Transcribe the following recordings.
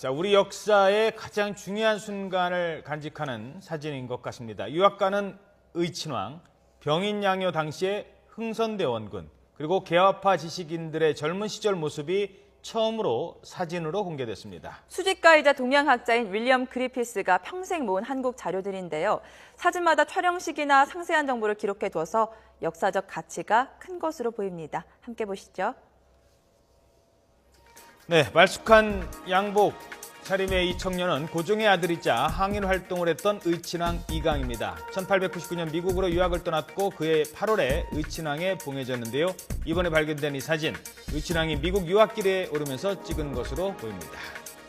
자, 우리 역사의 가장 중요한 순간을 간직하는 사진인 것 같습니다. 유학가는 의친왕, 병인양요 당시의 흥선대원군, 그리고 개화파 지식인들의 젊은 시절 모습이 처음으로 사진으로 공개됐습니다. 수집가이자 동양학자인 윌리엄 그리피스가 평생 모은 한국 자료들인데요. 사진마다 촬영 시기나 상세한 정보를 기록해둬서 역사적 가치가 큰 것으로 보입니다. 함께 보시죠. 네, 말쑥한 양복 차림의 이 청년은 고종의 아들이자 항일 활동을 했던 의친왕 이강입니다. 1899년 미국으로 유학을 떠났고 그해 8월에 의친왕에 봉해졌는데요. 이번에 발견된 이 사진, 의친왕이 미국 유학길에 오르면서 찍은 것으로 보입니다.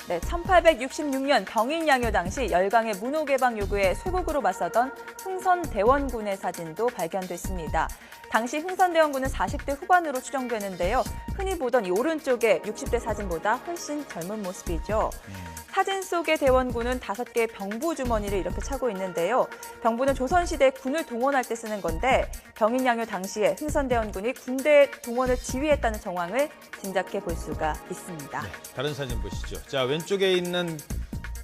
네, 1866년 병인양요 당시 열강의 문호개방 요구에 쇄국으로 맞서던 흥선대원군의 사진도 발견됐습니다. 당시 흥선대원군은 40대 후반으로 추정되는데요. 흔히 보던 이 오른쪽의 60대 사진보다 훨씬 젊은 모습이죠. 사진 속의 대원군은 5개의 병부 주머니를 이렇게 차고 있는데요. 병부는 조선시대 군을 동원할 때 쓰는 건데 병인양요 당시에 흥선대원군이 군대 동원을 지휘했다는 정황을 짐작해 볼 수가 있습니다. 네, 다른 사진 보시죠. 자, 왼쪽에 있는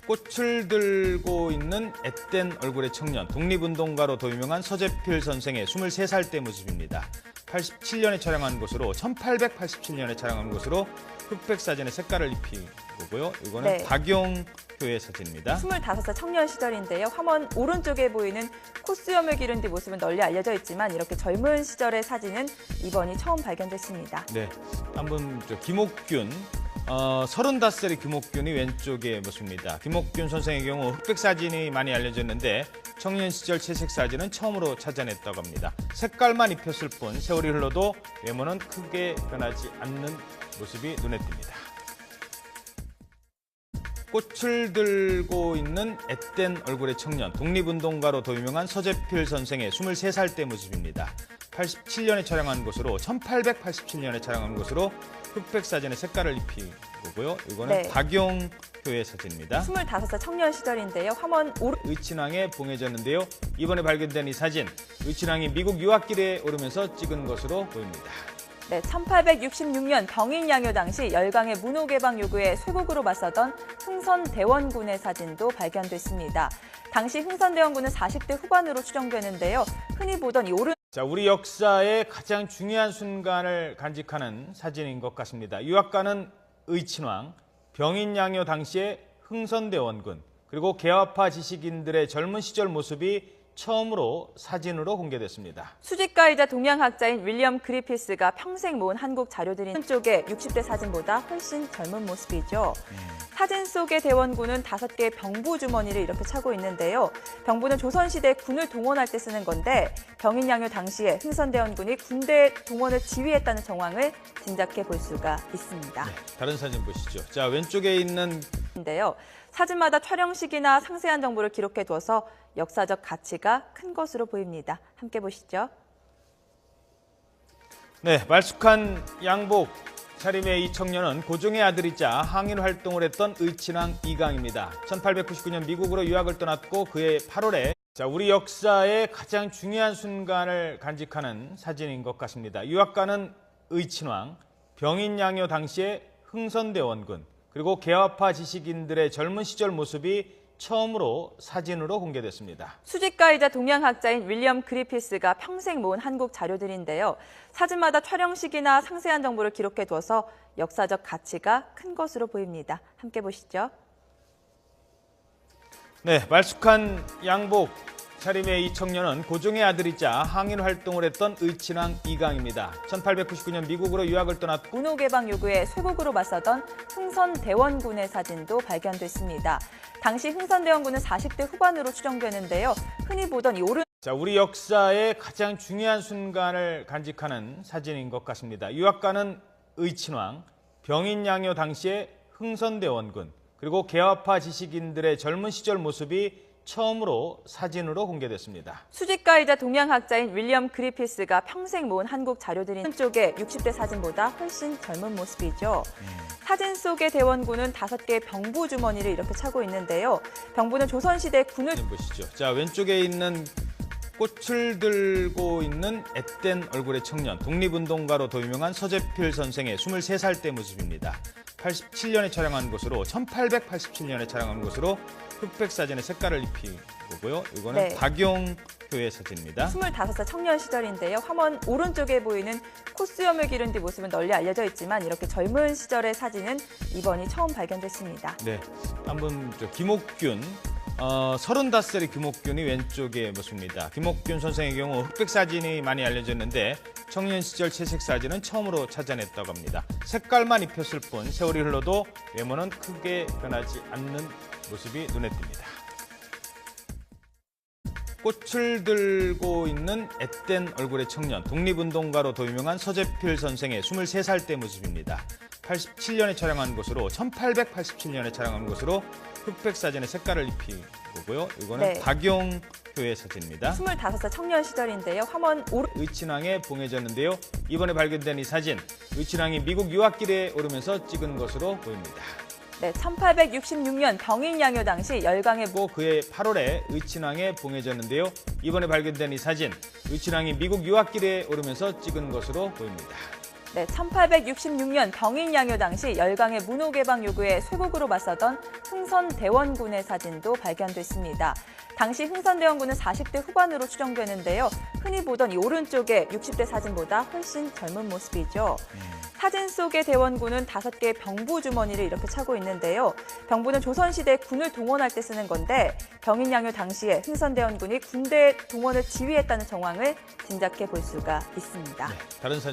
꽃을 들고 있는 앳된 얼굴의 청년, 독립운동가로 더 유명한 서재필 선생의 23살 때 모습입니다. 87년에 촬영한 것으로 1887년에 촬영한 것으로 흑백 사진에 색깔을 입힌 거고요. 이거는 네. 박용표의 사진입니다. 25살 청년 시절인데요. 화면 오른쪽에 보이는 코수염을 기른 뒤 모습은 널리 알려져 있지만 이렇게 젊은 시절의 사진은 이번이 처음 발견됐습니다. 네, 한번 김옥균, 35살의 김옥균이 왼쪽의 모습입니다. 김옥균 선생의 경우 흑백 사진이 많이 알려졌는데 청년 시절 채색 사진은 처음으로 찾아냈다고 합니다. 색깔만 입혔을 뿐 세월이 흘러도 외모는 크게 변하지 않는 모습이 눈에 띕니다. 꽃을 들고 있는 앳된 얼굴의 청년, 독립운동가로 더 유명한 서재필 선생의 23살 때 모습입니다. 87년에 촬영한 것으로 1887년에 촬영한 것으로 흑백 사진에 색깔을 입힌 거고요. 이거는 네. 박용표의 사진입니다. 25살 청년 시절인데요. 화면 의친왕에 봉해졌는데요. 이번에 발견된 이 사진, 의친왕이 미국 유학길에 오르면서 찍은 것으로 보입니다. 네, 1866년 병인양요 당시 열강의 문호개방 요구에 쇄국으로 맞서던 흥선대원군의 사진도 발견됐습니다. 당시 흥선대원군은 40대 후반으로 추정되는데요. 흔히 보던 이 자, 우리 역사의 가장 중요한 순간을 간직하는 사진인 것 같습니다. 유학가는 의친왕, 병인양요 당시의 흥선대원군, 그리고 개화파 지식인들의 젊은 시절 모습이 처음으로 사진으로 공개됐습니다. 수집가이자 동양학자인 윌리엄 그리피스가 평생 모은 한국 자료들인 오른쪽의 60대 사진보다 훨씬 젊은 모습이죠. 사진 속의 대원군은 5개의 병부 주머니를 이렇게 차고 있는데요. 병부는 조선시대 군을 동원할 때 쓰는 건데 병인양요 당시에 흥선대원군이 군대 동원을 지휘했다는 정황을 짐작해 볼 수가 있습니다. 네, 다른 사진 보시죠. 자, 왼쪽에 있는 인데요. 사진마다 촬영 시기나 상세한 정보를 기록해둬서 역사적 가치가 큰 것으로 보입니다. 함께 보시죠. 네, 말쑥한 양복 차림의 이 청년은 고종의 아들이자 항일 활동을 했던 의친왕 이강입니다. 1899년 미국으로 유학을 떠났고 그해 8월에 자, 우리 역사의 가장 중요한 순간을 간직하는 사진인 것 같습니다. 유학가는 의친왕, 병인양요 당시의 흥선대원군, 그리고 개화파 지식인들의 젊은 시절 모습이 처음으로 사진으로 공개됐습니다. 수집가이자 동양학자인 윌리엄 그리피스가 평생 모은 한국 자료들인데요. 사진마다 촬영 시기나 상세한 정보를 기록해둬서 역사적 가치가 큰 것으로 보입니다. 함께 보시죠. 네, 말쑥한 양복 차림의 이 청년은 고종의 아들이자 항일 활동을 했던 의친왕 이강입니다. 1899년 미국으로 유학을 떠났고 문호개방 요구에 쇄국으로 맞서던 흥선대원군의 사진도 발견됐습니다. 당시 흥선대원군은 40대 후반으로 추정되는데요. 흔히 보던 이 자, 우리 역사의 가장 중요한 순간을 간직하는 사진인 것 같습니다. 유학가는 의친왕, 병인양요 당시의 흥선대원군, 그리고 개화파 지식인들의 젊은 시절 모습이 처음으로 사진으로 공개됐습니다. 수집가이자 동양학자인 윌리엄 그리피스가 평생 모은 한국 자료들인 오른쪽의 60대 사진보다 훨씬 젊은 모습이죠. 사진 속의 대원군은 5개의 병부 주머니를 이렇게 차고 있는데요. 병부는 조선시대 군을 보시죠. 자, 왼쪽에 있는 꽃을 들고 있는 앳된 얼굴의 청년, 독립운동가로 더 유명한 서재필 선생의 23살 때 모습입니다. 1887년에 촬영한 것으로 1887년에 촬영한 것으로 흑백 사진에 색깔을 입힌 거고요. 이거는 네. 박용표의 사진입니다. 25살 청년 시절인데요. 화면 오른쪽에 보이는 코수염을 기른 뒤 모습은 널리 알려져 있지만 이렇게 젊은 시절의 사진은 이번이 처음 발견됐습니다. 네, 한번 김옥균 35살의 김옥균이 왼쪽의 모습입니다. 김옥균 선생의 경우 흑백 사진이 많이 알려졌는데 청년 시절 채색 사진은 처음으로 찾아냈다고 합니다. 색깔만 입혔을 뿐 세월이 흘러도 외모는 크게 변하지 않는 모습이 눈에 띕니다. 꽃을 들고 있는 앳된 얼굴의 청년, 독립운동가로 더 유명한 서재필 선생의 23살 때 모습입니다. 87년에 촬영한 것으로 1887년에 촬영한 것으로 흑백 사진에 색깔을 입힌 거고요. 이거는 네. 박용표의 사진입니다. 25살 청년 시절인데요. 화면 의친항에 봉해졌는데요. 이번에 발견된 이 사진, 의친항이 미국 유학길에 오르면서 찍은 것으로 보입니다. 네, 1866년 병인양요 당시 열강의 고 그해 8월에 의친항에 봉해졌는데요. 이번에 발견된 이 사진, 의친항이 미국 유학길에 오르면서 찍은 것으로 보입니다. 네, 1866년 병인양요 당시 열강의 문호개방 요구에 쇄국으로 맞서던 흥선대원군의 사진도 발견됐습니다. 당시 흥선대원군은 40대 후반으로 추정되는데요. 흔히 보던 이 오른쪽의 60대 사진보다 훨씬 젊은 모습이죠. 사진 속의 대원군은 5개의 병부 주머니를 이렇게 차고 있는데요. 병부는 조선시대 군을 동원할 때 쓰는 건데 병인양요 당시에 흥선대원군이 군대 동원을 지휘했다는 정황을 짐작해 볼 수가 있습니다. 네, 다른 사진